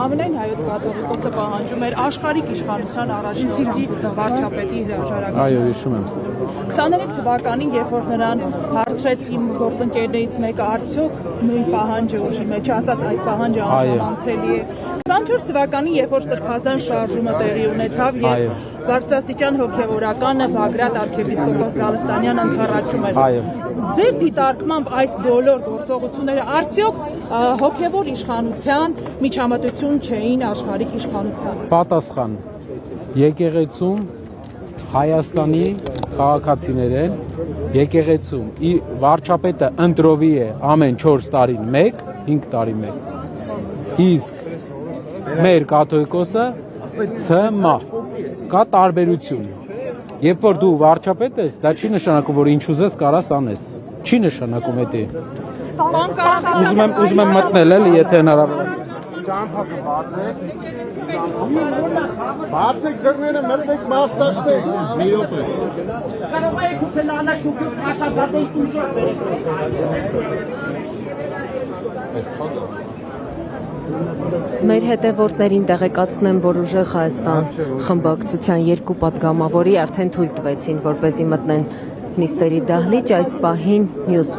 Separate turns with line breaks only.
Ամենայն հայոց կաթողիկոսը պահանջում էր աշխարհիկ իշխանության առաջնորդի վարչապետի հրաժարականը։
Այո, հիշում եմ։
23 թվականին, երբ որ նրան հարցրեց իմ գործընկերներից մեկը, արդյոք նույն պահանջը ուժի մեջ ասաց այդ պահանջը անհամանցելի է։ 24 թվականին, երբ որ Սրբազան շարժումը տեղի ունեցավ եւ բարձրաստիճան հոգեվորականը Բագրատ arczepiskopos Գալստանյանը ընդառաջում էր։ Ձեր դիտարկմամբ այս բոլոր գործողությունները արդյոք հոգեվոր իշխանության միջամտություն չէին աշխարհիկ իշխանության։
Պատասխան։ Եկեղեցում Հայաստանի քաղաքացիներեն եկեղեցում վարչապետը ընտրովի է ամեն 4 տարին 1, 5 տարի 1։ Իսկ մեր կաթողիկոսը ՑՄ կա տարբերություն։ Երբ որ դու վարչապետ ես, դա չի նշանակում, որ ինչ ուզես կարաս անես։ Չի նշանակում էդի։ Ուզում եմ մտնել էլի, եթե հնարավոր է։
Ճամփակը բացեք դռները մտեք մասնակցեք մի րոպե կարող եք ուտել անաշուք աշխատատել տուժով
Մեր հետևորդներին տեղեկացնեմ, որ Ուժեղ Հայաստան խմբակցության 2 պատգամավորի արդեն թույլ տվեցին, որպեսզի մտնեն նիստերի դահլիճ, այս պահին մյուս